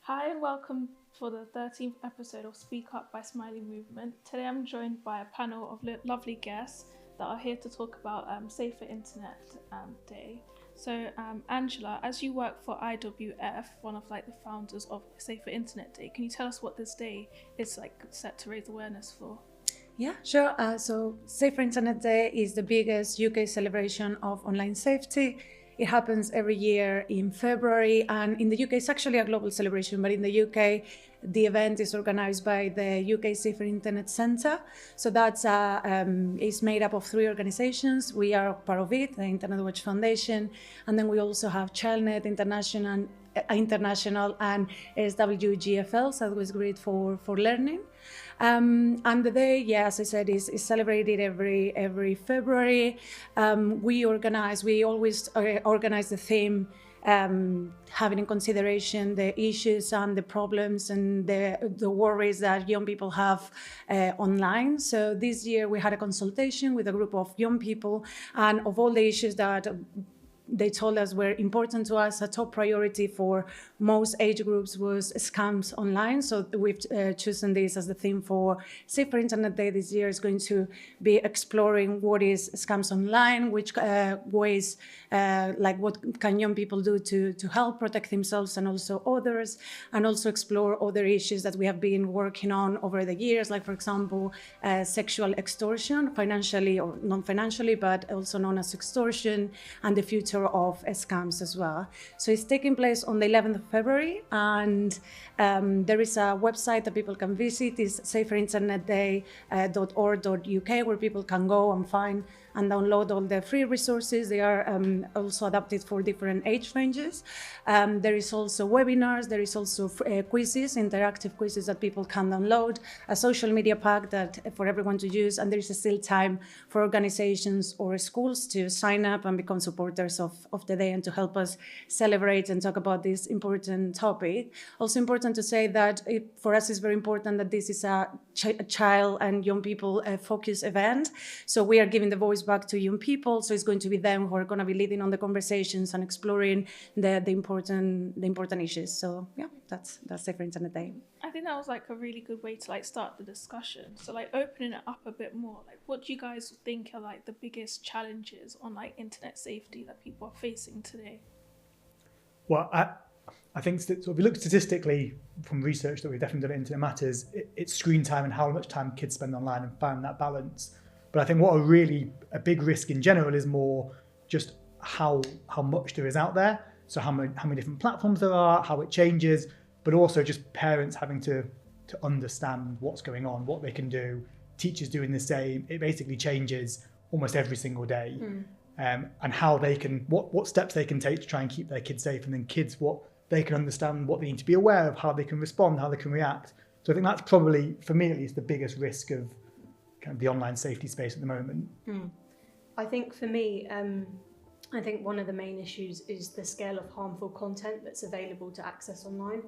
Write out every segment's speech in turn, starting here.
Hi and welcome for the 13th episode of Speak Up by Smiley Movement. Today I'm joined by a panel of lovely guests that are here to talk about Safer Internet Day. So Angela, as you work for IWF, one of the founders of Safer Internet Day, can you tell us what this day is set to raise awareness for? Yeah, sure. So Safer Internet Day is the biggest UK celebration of online safety. It happens every year in February, and in the UK it's actually a global celebration, but in the UK the event is organized by the UK Safer Internet Centre. So that's is made up of 3 organizations. We are part of it, the Internet Watch Foundation, and then we also have ChildNet International and SWGFL, Southwest Grid for Learning. And the day, as I said, is celebrated every February. We always organize the theme, having in consideration the issues and the problems and the worries that young people have online. So this year we had a consultation with a group of young people, and of all the issues that they told us were important to us, a top priority for most age groups was scams online. So we've chosen this as the theme for Safer Internet Day this year. Is going to be exploring what is scams online, which ways, what can young people do to help protect themselves and also others, and also explore other issues that we have been working on over the years, like for example, sexual extortion, financially or non-financially, but also known as extortion, and the future of scams as well. So it's taking place on the 11th of February, and there is a website that people can visit. It's saferinternetday.org.uk, where people can go and find and download all the free resources. They are also adapted for different age ranges. There is also webinars, there is also quizzes, interactive quizzes that people can download, a social media pack that for everyone to use, and there is still time for organizations or schools to sign up and become supporters of the day and to help us celebrate and talk about this important topic. Also important to say that for us it's very important that this is a child and young people focused event. So we are giving the voice back to young people. So it's going to be them who are going to be leading on the conversations and exploring the important issues. So yeah, that's Safer Internet Day. I think that was a really good way to start the discussion. So opening it up a bit more, what do you guys think are the biggest challenges on internet safety that people are facing today? Well, I think so if we look statistically from research that we've definitely done at Internet Matters, it's screen time and how much time kids spend online and find that balance. But I think what a big risk in general is more just how much there is out there. So how many different platforms there are, how it changes, but also just parents having to understand what's going on, what they can do, teachers doing the same. It basically changes almost every single day. And how they can, what steps they can take to try and keep their kids safe, and then kids, what they can understand, what they need to be aware of, how they can respond, how they can react. So I think that's probably, for me at least, the biggest risk of kind of the online safety space at the moment. I think for me, I think one of the main issues is the scale of harmful content that's available to access online.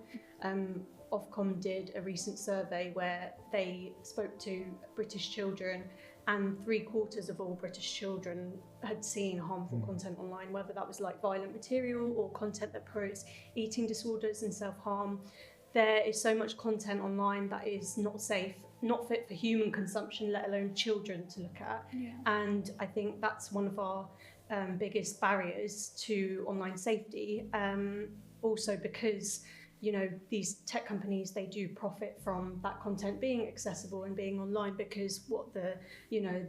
Ofcom did a recent survey where they spoke to British children, and 3/4 of all British children had seen harmful content online, whether that was violent material or content that promotes eating disorders and self-harm. There is so much content online that is not safe, not fit for human consumption, let alone children to look at. Yeah. And I think that's one of our biggest barriers to online safety. Also because these tech companies, they do profit from that content being accessible and being online, because what the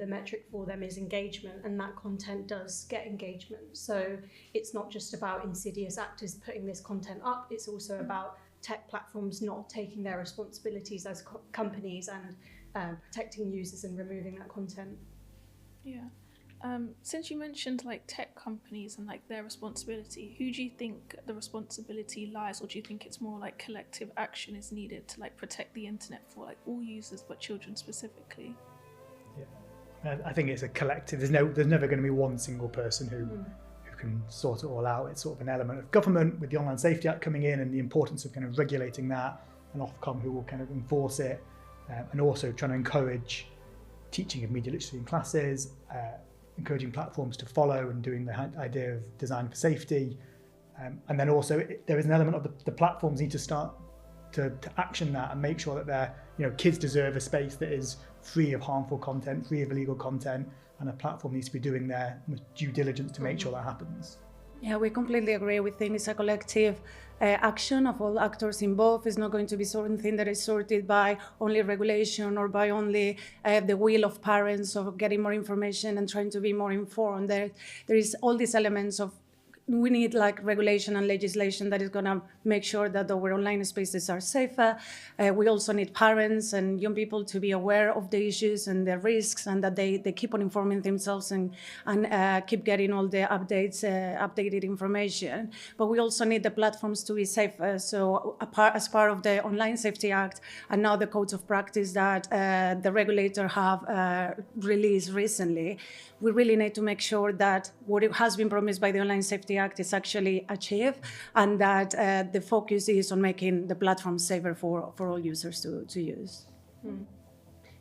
metric for them is engagement, and that content does get engagement. So it's not just about insidious actors putting this content up, it's also about tech platforms not taking their responsibilities as companies and protecting users and removing that content. Yeah. Since you mentioned tech companies and their responsibility, who do you think the responsibility lies, or do you think it's more collective action is needed to protect the internet for all users but children specifically? Yeah, I think it's a collective. There's never going to be one single person who can sort it all out. It's sort of an element of government with the Online Safety Act coming in and the importance of kind of regulating that, and Ofcom who will kind of enforce it, and also trying to encourage teaching of media literacy in classes, encouraging platforms to follow and doing the idea of design for safety. And then also there is an element of the platforms need to start to action that and make sure that kids deserve a space that is free of harmful content, free of illegal content, and a platform needs to be doing their due diligence to make sure that happens. Yeah, we completely agree. We think it's a collective action of all actors involved. It's not going to be something that is sorted by only regulation or by only the will of parents of getting more information and trying to be more informed. There is all these elements of we need regulation and legislation that is going to make sure that our online spaces are safer. We also need parents and young people to be aware of the issues and the risks, and that they keep on informing themselves and keep getting all the updated information. But we also need the platforms to be safer. So as part of the Online Safety Act and now the codes of practice that the regulator have released recently, we really need to make sure that what has been promised by the Online Safety Act is actually achieved, and that the focus is on making the platform safer for all users to use.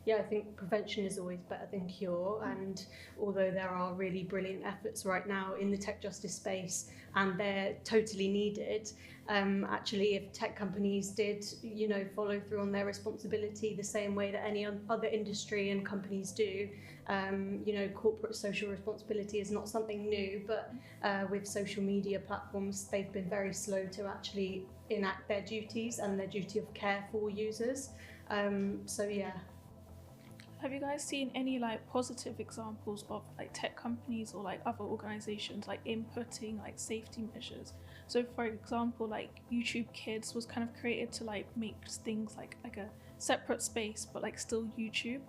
Yeah, I think prevention is always better than cure, and although there are really brilliant efforts right now in the tech justice space and they're totally needed, actually if tech companies did follow through on their responsibility the same way that any other industry and companies do, corporate social responsibility is not something new, but with social media platforms they've been very slow to actually enact their duties and their duty of care for users. Have you guys seen any positive examples of tech companies or other organizations inputting safety measures? So for example, YouTube Kids was kind of created to make things like a separate space but still YouTube.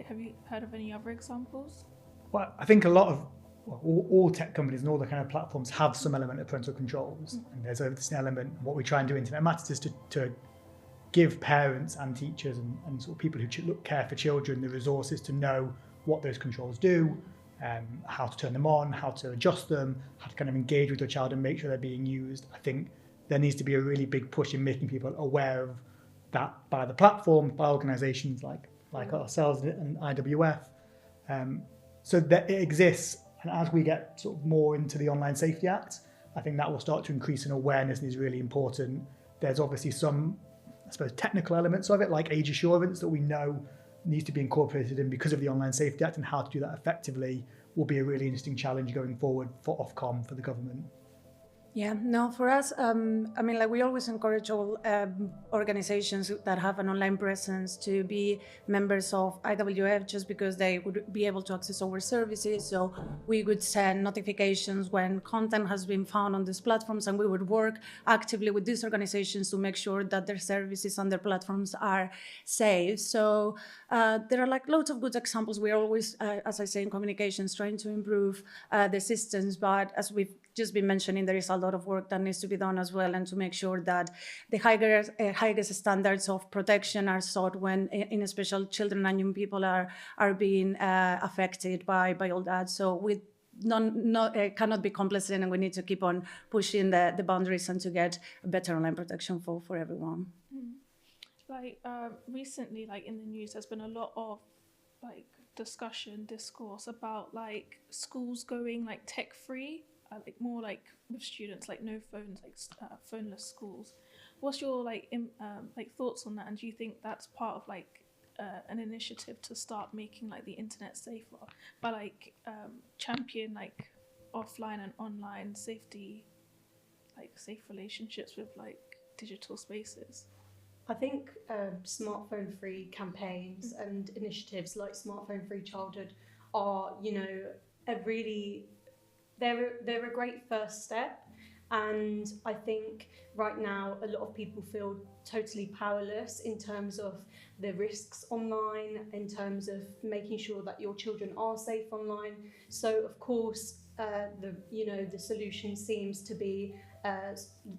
Have you heard of any other examples? Well, I think a lot of all tech companies and all the kind of platforms have some element of parental controls, and there's this element. What we try and do in Internet Matters is to give parents and teachers and sort of people who care for children the resources to know what those controls do, how to turn them on, how to adjust them, how to kind of engage with their child and make sure they're being used. I think there needs to be a really big push in making people aware of that by the platform, by organisations like ourselves and IWF, so that it exists. And as we get sort of more into the Online Safety Act, I think that will start to increase in awareness and is really important. There's obviously some, I suppose, technical elements of it, like age assurance, that we know needs to be incorporated in because of the Online Safety Act, and how to do that effectively will be a really interesting challenge going forward for Ofcom, for the government. Yeah, no, for us, we always encourage all organizations that have an online presence to be members of IWF, just because they would be able to access our services. So we would send notifications when content has been found on these platforms, and we would work actively with these organizations to make sure that their services and their platforms are safe. So there are loads of good examples. We are always, as I say, in communications, trying to improve the systems, but as we've just been mentioning, there is a lot of work that needs to be done as well, and to make sure that the highest standards of protection are sought when, in special, children and young people are being affected by all that. So we cannot be complacent, and we need to keep on pushing the boundaries and to get better online protection for everyone. Recently, in the news, there's been a lot of discourse about schools going tech free. More with students, no phones, phoneless schools. What's your thoughts on that? And do you think that's part of an initiative to start making the internet safer by champion offline and online safety, safe relationships with digital spaces? I think smartphone-free campaigns and initiatives like Smartphone-Free Childhood are, they're a great first step, and I think right now a lot of people feel totally powerless in terms of the risks online, in terms of making sure that your children are safe online. So of course the solution seems to be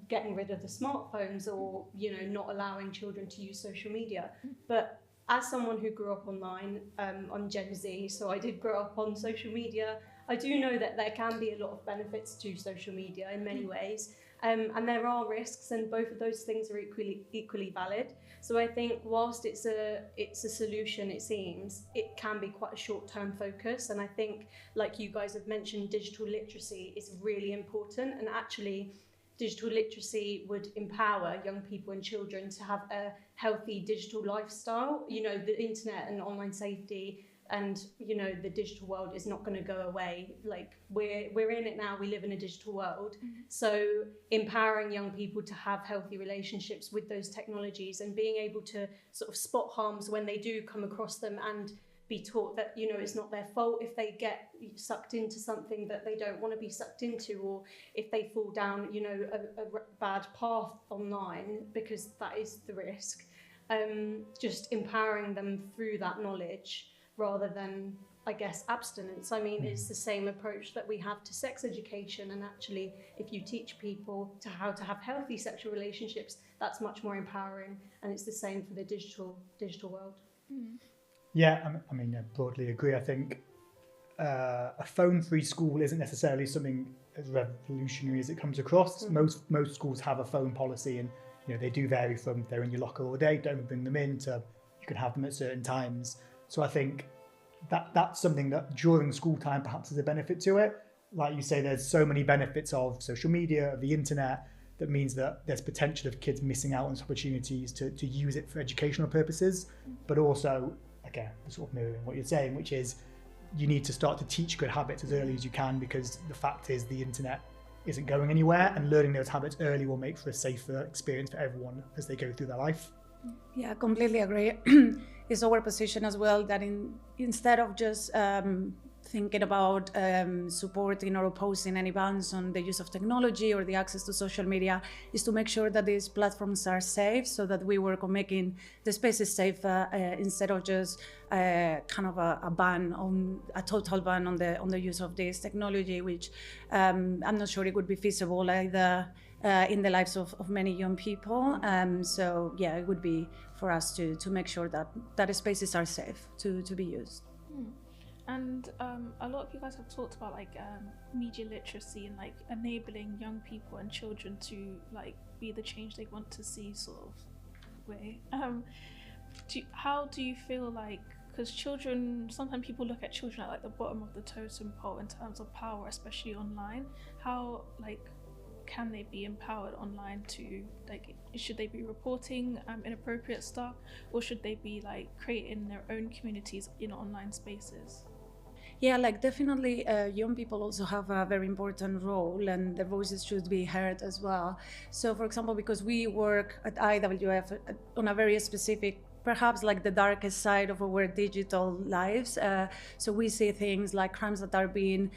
getting rid of the smartphones, or not allowing children to use social media. But as someone who grew up online, I'm Gen Z, so I did grow up on social media. I do know that there can be a lot of benefits to social media in many ways, and there are risks, and both of those things are equally valid. So I think whilst it's a solution, it seems, it can be quite a short-term focus. And I think, like you guys have mentioned, digital literacy is really important. And actually, digital literacy would empower young people and children to have a healthy digital lifestyle. You know, the internet and online safety and, you know, the digital world is not going to go away. Like, we're in it now, we live in a digital world. So empowering young people to have healthy relationships with those technologies and being able to sort of spot harms when they do come across them, and be taught that, you know, it's not their fault if they get sucked into something that they don't want to be sucked into, or if they fall down, you know, a bad path online, because that is the risk. Just empowering them through that knowledge rather than, I guess, abstinence. I mean, it's the same approach that we have to sex education, and actually if you teach people to how to have healthy sexual relationships, that's much more empowering, and it's the same for the digital world. Yeah, I mean, I broadly agree. I think a phone-free school isn't necessarily something as revolutionary as it comes across. Most schools have a phone policy, and you know, they do vary from they're in your locker all day, don't bring them in, to you can have them at certain times. So I think that's something that during school time perhaps is a benefit to it. Like you say, there's so many benefits of social media, of the internet, that means that there's potential of kids missing out on opportunities to use it for educational purposes, but also, again, sort of mirroring what you're saying, which is you need to start to teach good habits as early as you can, because the fact is the internet isn't going anywhere, and learning those habits early will make for a safer experience for everyone as they go through their life. Yeah, I completely agree. It's our position as well that instead of just thinking about supporting or opposing any bans on the use of technology or the access to social media, is to make sure that these platforms are safe, so that we work on making the spaces safer instead of just kind of a total ban on the use of this technology, which I'm not sure it would be feasible either in the lives of many young people. So yeah, it would be for us to make sure that spaces are safe to be used. And a lot of you guys have talked about like media literacy and like enabling young people and children to like be the change they want to see, sort of way. How do you feel like, because children, sometimes people look at children at like the bottom of the totem pole in terms of power, especially online. How like can they be empowered online to, like, should they be reporting inappropriate stuff, or should they be like creating their own communities in online spaces? Yeah, like definitely young people also have a very important role, and their voices should be heard as well. So for example, because we work at IWF on a very specific, perhaps like the darkest side of our digital lives. So we see things like crimes that are being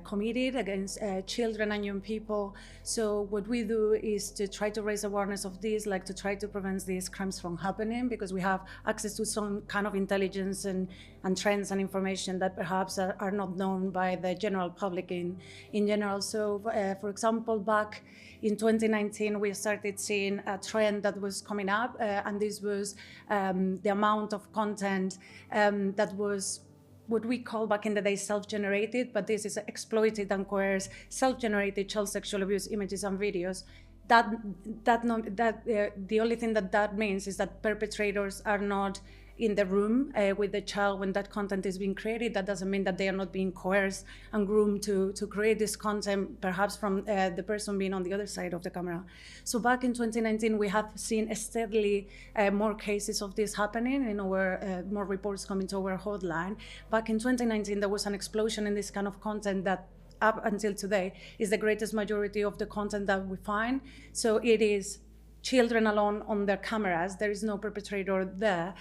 committed against children and young people. So what we do is to try to raise awareness of this, like to try to prevent these crimes from happening, because we have access to some kind of intelligence and trends and information that perhaps are not known by the general public in general. So for example, back in 2019, we started seeing a trend that was coming up, and this was the amount of content that was what we call back in the day self-generated, but this is exploited and coerced self-generated child sexual abuse images and videos. The only thing that means is that perpetrators are not in the room with the child when that content is being created. That doesn't mean that they are not being coerced and groomed to create this content, perhaps from the person being on the other side of the camera. So back in 2019, we have seen steadily more cases of this happening, and more reports coming to our hotline. Back in 2019, there was an explosion in this kind of content that up until today is the greatest majority of the content that we find. So it is children alone on their cameras. There is no perpetrator there.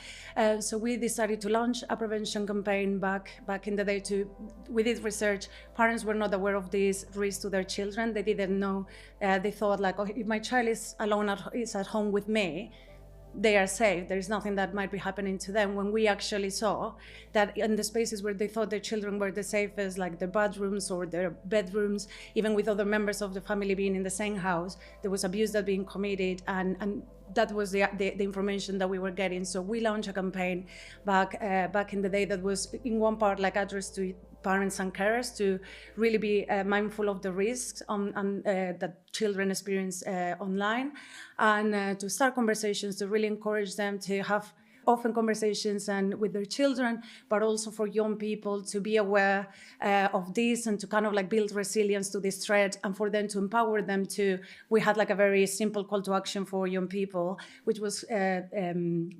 So we decided to launch a prevention campaign back in the day. We did research. Parents were not aware of this risk to their children. They didn't know. They thought like, oh, if my child is alone, is at home with me, they are safe. There is nothing that might be happening to them. When we actually saw that in the spaces where they thought their children were the safest, like their bedrooms or their bedrooms, even with other members of the family being in the same house, there was abuse that being committed, and that was the information that we were getting. So we launched a campaign back in the day that was in one part like addressed to parents and carers to really be mindful of the risks that children experience online, and to start conversations to really encourage them to have open conversations and with their children, but also for young people to be aware of this and to kind of like build resilience to this threat, and for them to empower them to. We had like a very simple call to action for young people, which was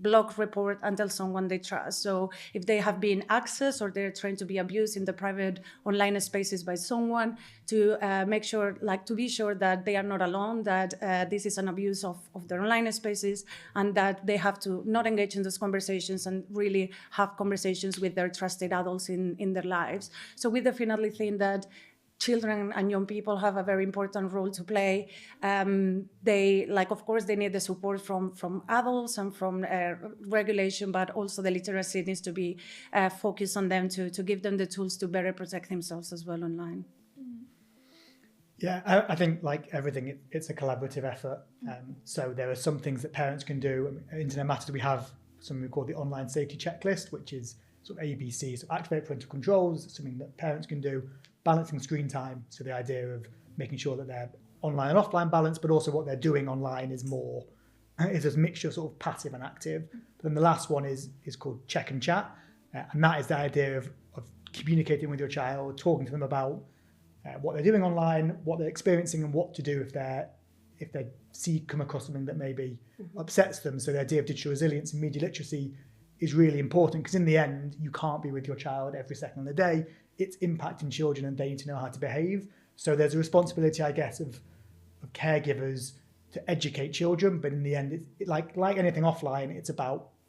block, report, and tell someone they trust. So if they have been accessed or they're trying to be abused in the private online spaces by someone, to make sure, like to be sure that they are not alone, that this is an abuse of their online spaces, and that they have to not engage in those conversations and really have conversations with their trusted adults in their lives. So we definitely think that children and young people have a very important role to play. They, like, of course, they need the support from adults and from regulation, but also the literacy needs to be focused on them to give them the tools to better protect themselves as well online. Yeah, I think like everything, it's a collaborative effort. So there are some things that parents can do. At Internet Matters, we have something we call the online safety checklist, which is sort of ABC, so activate parental controls, something that parents can do, balancing screen time. So the idea of making sure that they're online and offline balance, but also what they're doing online is a mixture of sort of passive and active. But then the last one is called check and chat. And that is the idea of communicating with your child, talking to them about what they're doing online, what they're experiencing, and what to do if they come across something that maybe upsets them. So the idea of digital resilience and media literacy is really important, because in the end, you can't be with your child every second of the day. It's impacting children and they need to know how to behave. So there's a responsibility, I guess, of caregivers to educate children. But in the end, it's like anything offline,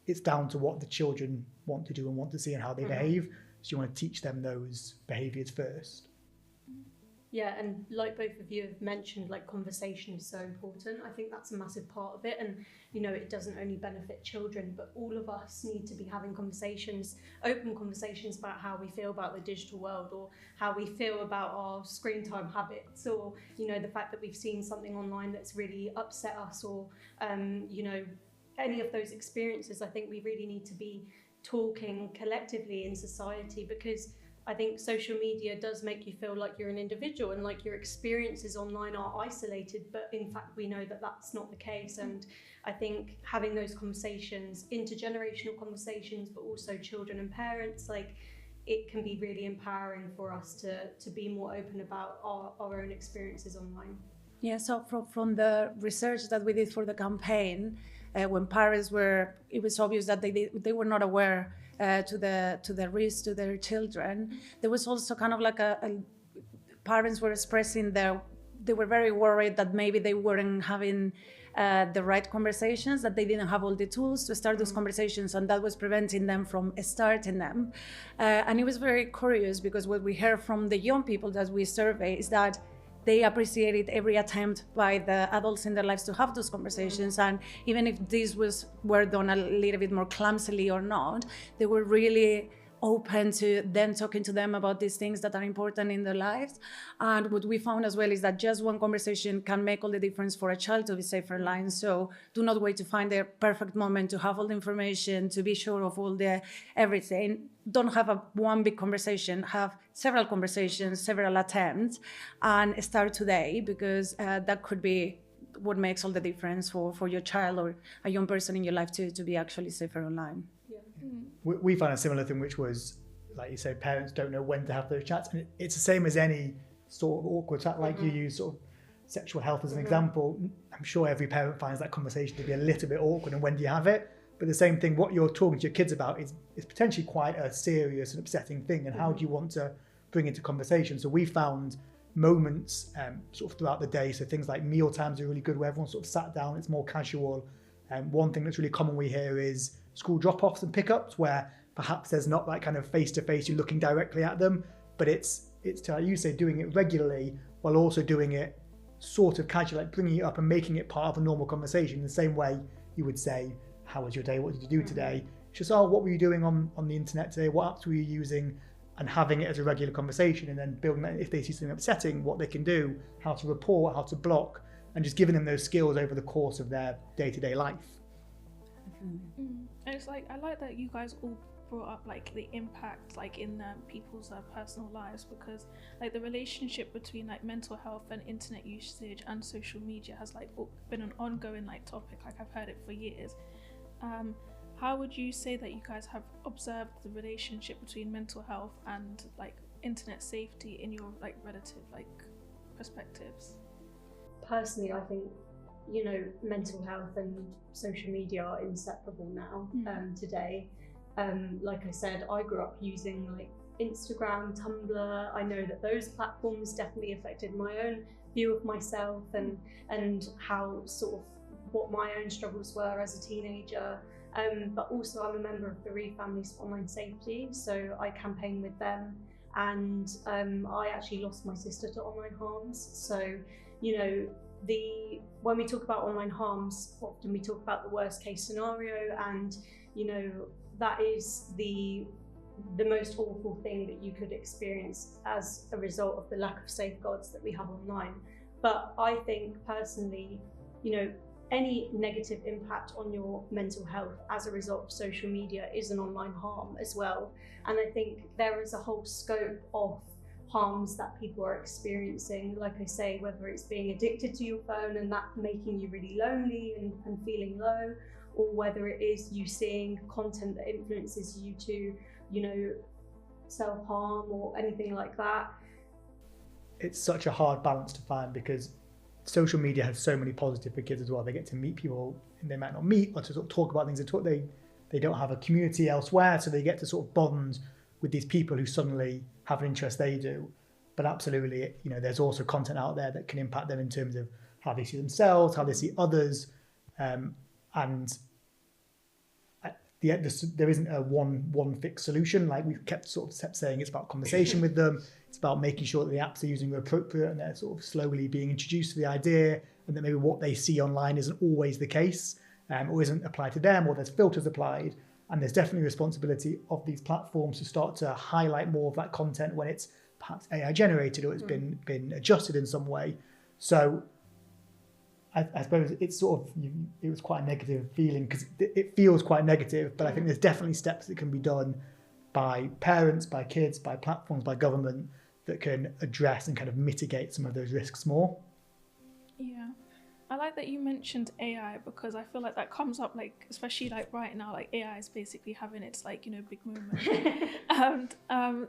it's down to what the children want to do and want to see and how they behave. So you want to teach them those behaviors first. Yeah, and like both of you have mentioned, like conversation is so important. I think that's a massive part of it. And, you know, it doesn't only benefit children, but all of us need to be having conversations, open conversations about how we feel about the digital world, or how we feel about our screen time habits, or, you know, the fact that we've seen something online that's really upset us, or, you know, any of those experiences. I think we really need to be talking collectively in society, because I think social media does make you feel like you're an individual and like your experiences online are isolated, but in fact we know that that's not the case. And I think having those conversations, intergenerational conversations, but also children and parents, like, it can be really empowering for us to be more open about our own experiences online. Yeah, so from the research that we did for the campaign, when parents it was obvious that they were not aware to the risk to their children. There was also kind of like parents were expressing they were very worried that maybe they weren't having the right conversations, that they didn't have all the tools to start those conversations, and that was preventing them from starting them. And it was very curious, because what we heard from the young people that we surveyed is that they appreciated every attempt by the adults in their lives to have those conversations. And even if these were done a little bit more clumsily or not, they were really open to them talking to them about these things that are important in their lives. And what we found as well is that just one conversation can make all the difference for a child to be safer online. So do not wait to find the perfect moment to have all the information, to be sure of all the everything. Don't have one big conversation, have several conversations, several attempts, and start today, because that could be what makes all the difference for your child or a young person in your life to be actually safer online. We found a similar thing, which was, like you say, parents don't know when to have those chats. And it's the same as any sort of awkward chat, like you use sort of sexual health as an example. I'm sure every parent finds that conversation to be a little bit awkward, and when do you have it? But the same thing, what you're talking to your kids about is potentially quite a serious and upsetting thing, and how do you want to bring it to conversation? So we found moments sort of throughout the day, so things like meal times are really good, where everyone sort of sat down, it's more casual. One thing that's really common we hear is school drop-offs and pickups, where perhaps there's not that kind of face-to-face, you're looking directly at them, but it's to, like you say, doing it regularly while also doing it sort of casual, like bringing it up and making it part of a normal conversation, the same way you would say, how was your day, what did you do today? It's just, what were you doing on the internet today, what apps were you using, and having it as a regular conversation, and then building that, if they see something upsetting, what they can do, how to report, how to block, and just giving them those skills over the course of their day-to-day life. And it's like, I like that you guys all brought up like the impact like in people's personal lives, because like the relationship between like mental health and internet usage and social media has like been an ongoing like topic. Like I've heard it for years, how would you say that you guys have observed the relationship between mental health and like internet safety in your like relative like perspectives? Personally, I think, mental health and social media are inseparable now. Today, like I said, I grew up using like Instagram, Tumblr. I know that those platforms definitely affected my own view of myself and how sort of what my own struggles were as a teenager. But also I'm a member of the Families for Online Safety, so I campaign with them, and I actually lost my sister to online harms. So, when we talk about online harms, often we talk about the worst case scenario, and that is the most awful thing that you could experience as a result of the lack of safeguards that we have online. But I think personally, any negative impact on your mental health as a result of social media is an online harm as well. And I think there is a whole scope of harms that people are experiencing, like I say, whether it's being addicted to your phone and that making you really lonely and feeling low, or whether it is you seeing content that influences you to, self-harm or anything like that. It's such a hard balance to find, because social media has so many positives for kids as well. They get to meet people they might not meet, or to sort of talk about things they don't have a community elsewhere, so they get to sort of bond with these people who suddenly have an interest they do. But absolutely, there's also content out there that can impact them in terms of how they see themselves, how they see others, and there isn't a one fixed solution. Like we've kept saying, it's about conversation with them. It's about making sure that the apps they're using are appropriate, and they're sort of slowly being introduced to the idea, and that maybe what they see online isn't always the case, or isn't applied to them, or there's filters applied. And there's definitely responsibility of these platforms to start to highlight more of that content when it's perhaps AI generated or it's been adjusted in some way. So I suppose it's it was quite a negative feeling, because it feels quite negative, but I think there's definitely steps that can be done by parents, by kids, by platforms, by government, that can address and kind of mitigate some of those risks more. Yeah. I like that you mentioned AI, because I feel like that comes up, like, especially like right now, like AI is basically having its like, big movement. And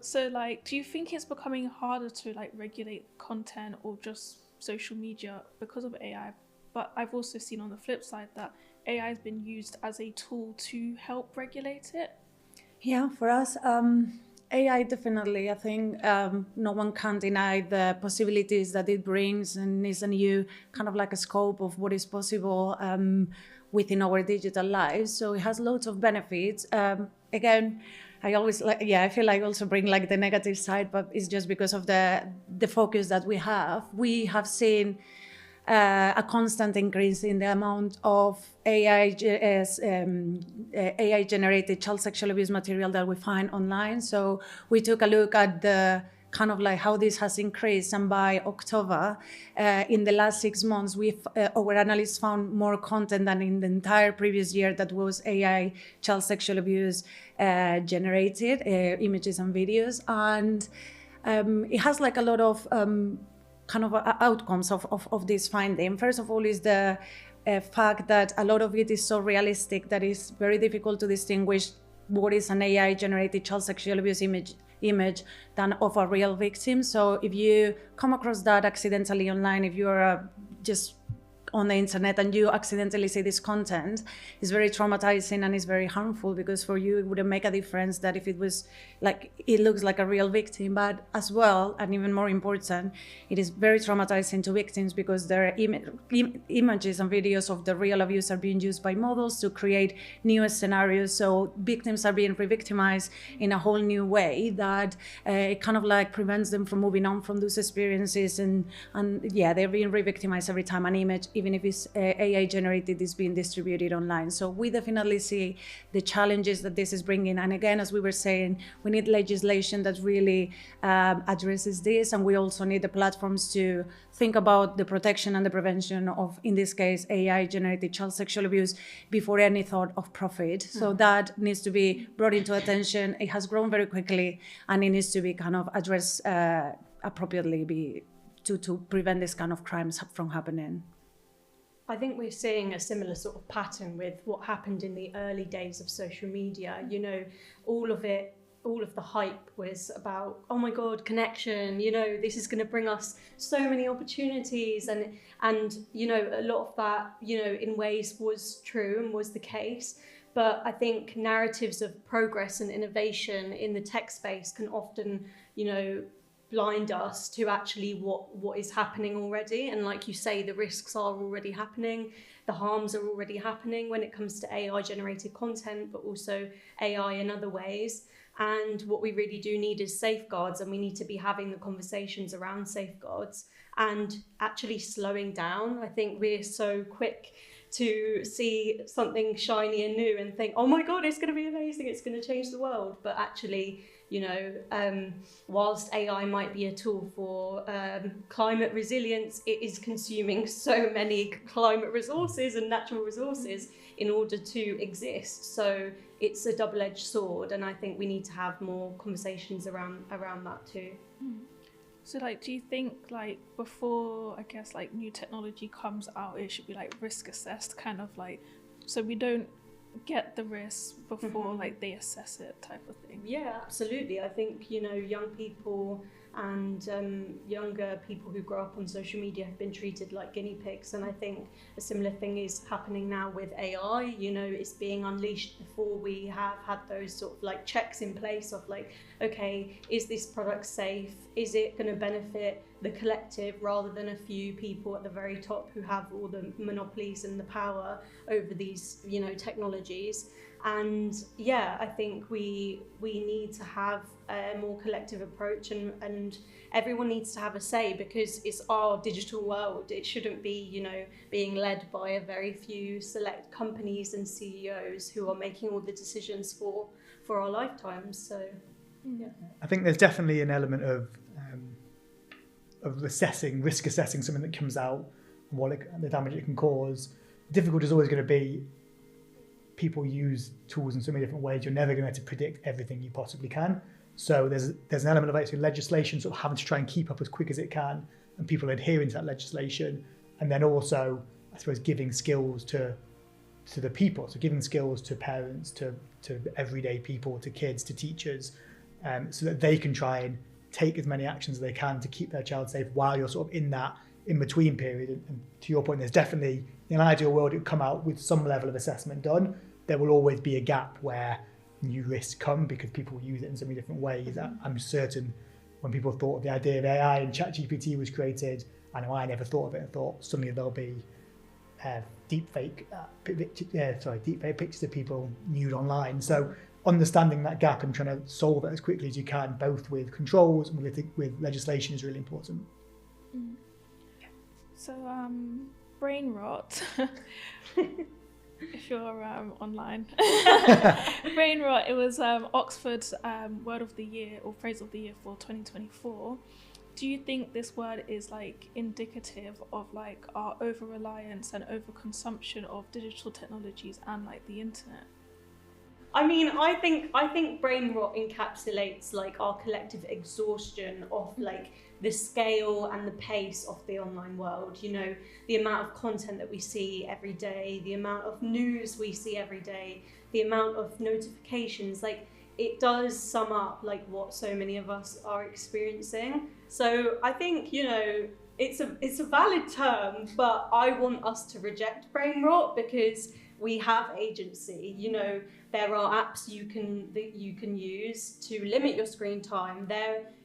so like, do you think it's becoming harder to like regulate content or just social media because of AI? But I've also seen on the flip side that AI has been used as a tool to help regulate it. Yeah, for us, AI definitely, I think no one can deny the possibilities that it brings, and is a new kind of like a scope of what is possible within our digital lives. So it has loads of benefits. Again, I feel like also bring like the negative side, but it's just because of the focus that we have. We have seen a constant increase in the amount of AI-generated child sexual abuse material that we find online. So we took a look at the kind of like how this has increased, and by October, in the last 6 months, our analysts found more content than in the entire previous year that was AI child sexual abuse generated, images and videos. And it has like a lot of kind of outcomes of this finding. First of all is the fact that a lot of it is so realistic that it's very difficult to distinguish what is an AI-generated child sexual abuse image than of a real victim. So if you come across that accidentally online, if you're just on the internet and you accidentally see this content, it's very traumatizing and it's very harmful, because for you it wouldn't make a difference that if it was like, it looks like a real victim. But as well, and even more important, it is very traumatizing to victims, because their images and videos of the real abuse are being used by models to create new scenarios. So victims are being re-victimized in a whole new way that it kind of like prevents them from moving on from those experiences, and yeah, they're being re-victimized every time an image, even if it's AI generated, is being distributed online. So we definitely see the challenges that this is bringing. And again, as we were saying, we need legislation that really addresses this. And we also need the platforms to think about the protection and the prevention of, in this case, AI generated child sexual abuse before any thought of profit. So that needs to be brought into attention. It has grown very quickly, and it needs to be kind of addressed appropriately to prevent this kind of crimes from happening. I think we're seeing a similar sort of pattern with what happened in the early days of social media. You know, all of the hype was about, oh my God, connection, you know, this is going to bring us so many opportunities. And, you know, a lot of that, you know, in ways was true and was the case. But I think narratives of progress and innovation in the tech space can often, you know, blind us to actually what is happening already. And like you say, the risks are already happening. The harms are already happening when it comes to AI generated content, but also AI in other ways. And what we really do need is safeguards, and we need to be having the conversations around safeguards and actually slowing down. I think we're so quick to see something shiny and new and think, oh my God, it's going to be amazing, it's going to change the world. But actually, you know, whilst AI might be a tool for climate resilience, it is consuming so many climate resources and natural resources in order to exist. So it's a double-edged sword, and I think we need to have more conversations around that too. So like, do you think like before, I guess, like new technology comes out, it should be like risk assessed, kind of like, so we don't get the risks before like they assess it, type of thing? Yeah, absolutely. I think, you know, young people and younger people who grow up on social media have been treated like guinea pigs, and I think a similar thing is happening now with AI. You know, it's being unleashed before we have had those sort of like checks in place of like, okay, is this product safe? Is it going to benefit the collective rather than a few people at the very top who have all the monopolies and the power over these, you know, technologies? And yeah, I think we need to have a more collective approach, and everyone needs to have a say, because it's our digital world. It shouldn't be, you know, being led by a very few select companies and CEOs who are making all the decisions for our lifetimes. So yeah, I think there's definitely an element of risk assessing something that comes out and the damage it can cause. The difficulty is always going to be people use tools in so many different ways. You're never going to predict everything you possibly can. So there's an element of actually legislation sort of having to try and keep up as quick as it can, and people adhering to that legislation. And then also, I suppose, giving skills to the people. So giving skills to parents, to everyday people, to kids, to teachers, so that they can try and take as many actions as they can to keep their child safe while you're sort of in that in-between period. And to your point, there's definitely, in an ideal world, it would come out with some level of assessment done. There will always be a gap where new risks come because people use it in so many different ways. I'm certain when people thought of the idea of AI and ChatGPT was created, I know I never thought of it and thought suddenly there'll be deepfake pictures of people nude online. So understanding that gap and trying to solve it as quickly as you can, both with controls and with legislation, is really important. So brain rot, if you're online. Brain rot, it was Oxford's word of the year or phrase of the year for 2024. Do you think this word is like indicative of like our over-reliance and over-consumption of digital technologies and like the internet? I mean, I think brain rot encapsulates like our collective exhaustion of like the scale and the pace of the online world. You know, the amount of content that we see every day, the amount of news we see every day, the amount of notifications, like it does sum up like what so many of us are experiencing. So I think, you know, it's a valid term, but I want us to reject brain rot because we have agency. You know, there are apps that you can use to limit your screen time.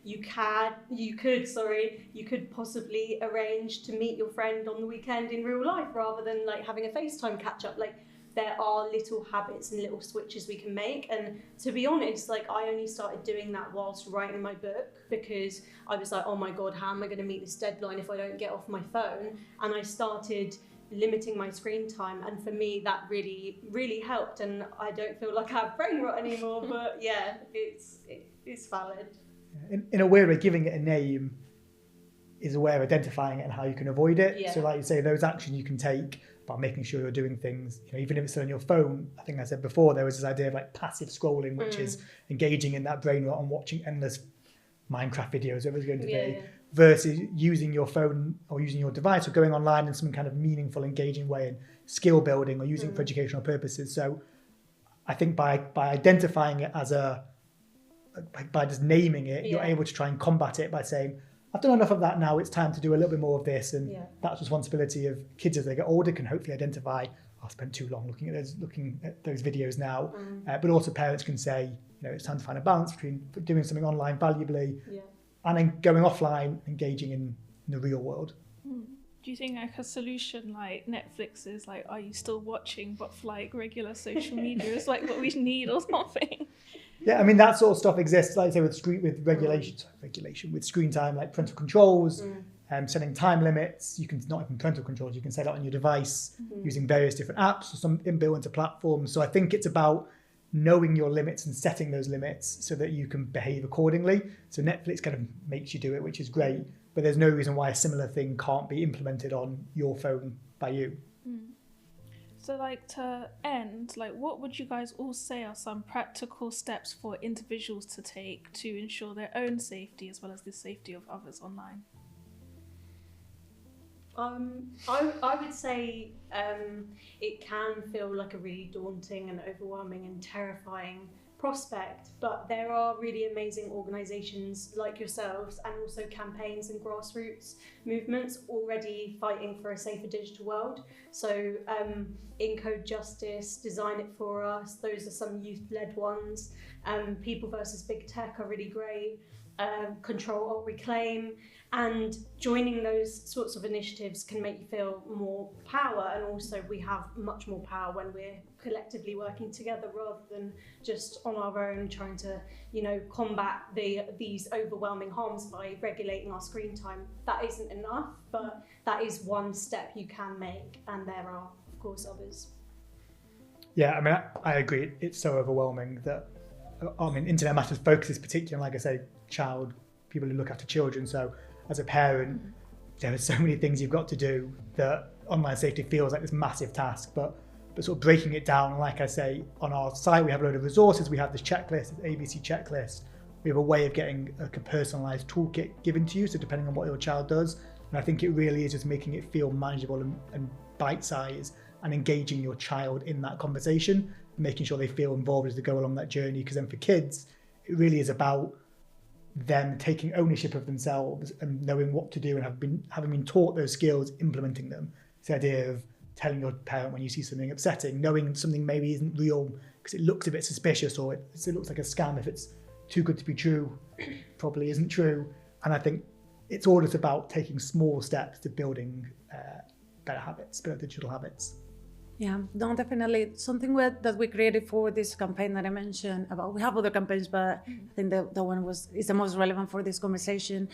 You could possibly arrange to meet your friend on the weekend in real life rather than like having a FaceTime catch up. Like there are little habits and little switches we can make. And to be honest, like I only started doing that whilst writing my book, because I was like, oh my God, how am I going to meet this deadline if I don't get off my phone? And I started limiting my screen time, and for me that really helped, and I don't feel like I have brain rot anymore. But yeah, it's valid. In a weird way, giving it a name is a way of identifying it and how you can avoid it. Yeah. So like you say, those actions you can take by making sure you're doing things, you know, even if it's on your phone. I think I said before, there was this idea of like passive scrolling, which is engaging in that brain rot and watching endless Minecraft videos, whatever it's going to be. versus using your phone or using your device or going online in some kind of meaningful, engaging way and skill building or using it for educational purposes. So I think by identifying it as by just naming it, you're able to try and combat it by saying, I've done enough of that now, it's time to do a little bit more of this. And that's responsibility of kids as they get older, can hopefully identify, I spent too long looking at those videos now. But also parents can say, it's time to find a balance between doing something online valuably and then going offline, engaging in the real world. Do you think like a solution like Netflix is like, are you still watching, but for like regular social media is like what we need or something? Yeah, I mean, that sort of stuff exists, like I say, with screen time, like parental controls, setting time limits. You can, not even parental controls, you can set it on your device using various different apps or some inbuilt into platforms. So I think it's about knowing your limits and setting those limits so that you can behave accordingly. So Netflix kind of makes you do it, which is great, but there's no reason why a similar thing can't be implemented on your phone by you. So like to end, like what would you guys all say are some practical steps for individuals to take to ensure their own safety as well as the safety of others online? I would say it can feel like a really daunting and overwhelming and terrifying prospect, but there are really amazing organisations like yourselves and also campaigns and grassroots movements already fighting for a safer digital world. So Encode Justice, Design It For Us, those are some youth-led ones. People versus Big Tech are really great. Control or Reclaim, and joining those sorts of initiatives can make you feel more power, and also we have much more power when we're collectively working together rather than just on our own trying to combat these overwhelming harms by regulating our screen time. That isn't enough, but that is one step you can make, and there are of course others. Yeah, I mean, I agree, it's so overwhelming that Internet Matters focuses particularly on, like I say, people who look after children. So as a parent, there are so many things you've got to do that online safety feels like this massive task, but sort of breaking it down, like I say, on our site we have a load of resources. We have this checklist, this ABC checklist. We have a way of getting a personalised toolkit given to you, so depending on what your child does. And I think it really is just making it feel manageable and bite-sized and engaging your child in that conversation, making sure they feel involved as they go along that journey. Because then for kids, it really is about them taking ownership of themselves and knowing what to do and having been taught those skills, implementing them. It's the idea of telling your parent when you see something upsetting, knowing something maybe isn't real because it looks a bit suspicious or it looks like a scam. If it's too good to be true, probably isn't true. And I think it's all just about taking small steps to building better habits, better digital habits. Yeah, no, definitely. Something that we created for this campaign that I mentioned about, we have other campaigns, but I think that one is the most relevant for this conversation.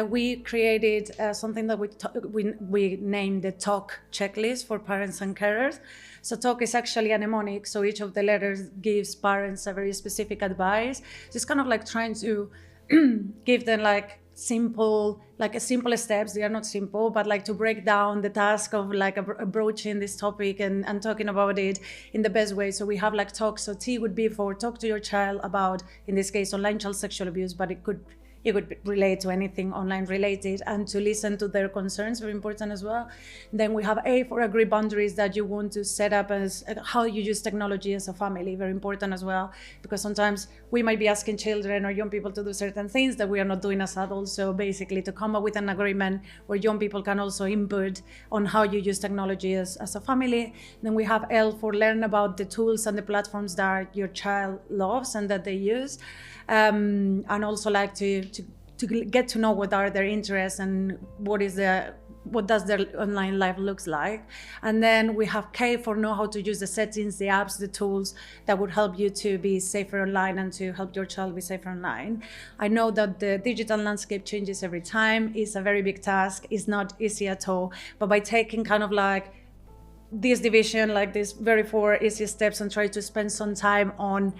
We created something that we named the TALK checklist for parents and carers. So TALK is actually a mnemonic, so each of the letters gives parents a very specific advice. So it's kind of like trying to give them simple steps. They are not simple, but to break down the task of approaching this topic and talking about it in the best way. So we have talk. So T would be for talk to your child about, in this case, online child sexual abuse, but it could relate to anything online related, and to listen to their concerns, very important as well. Then we have A for agree boundaries that you want to set up as how you use technology as a family, very important as well, because sometimes we might be asking children or young people to do certain things that we are not doing as adults. So basically to come up with an agreement where young people can also input on how you use technology as a family. Then we have L for learn about the tools and the platforms that your child loves and that they use. And also to get to know what are their interests and what does their online life looks like. And then we have K for know how to use the settings, the apps, the tools that would help you to be safer online and to help your child be safer online. I know that the digital landscape changes every time. It's a very big task. It's not easy at all. But by taking this division, these very 4 easy steps, and try to spend some time on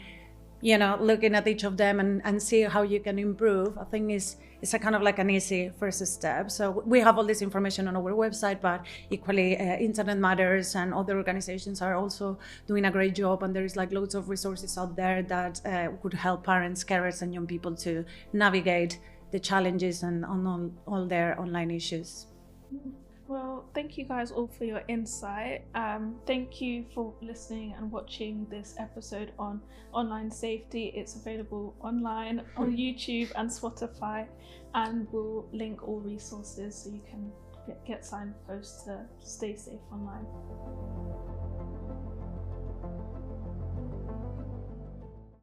looking at each of them and see how you can improve, I think it's a kind of an easy first step. So we have all this information on our website, but equally Internet Matters and other organizations are also doing a great job, and there is loads of resources out there that could help parents, carers and young people to navigate the challenges and on all their online issues. Well, thank you guys all for your insight. Thank you for listening and watching this episode on online safety. It's available online on YouTube and Spotify, and we'll link all resources so you can get signposts to stay safe online.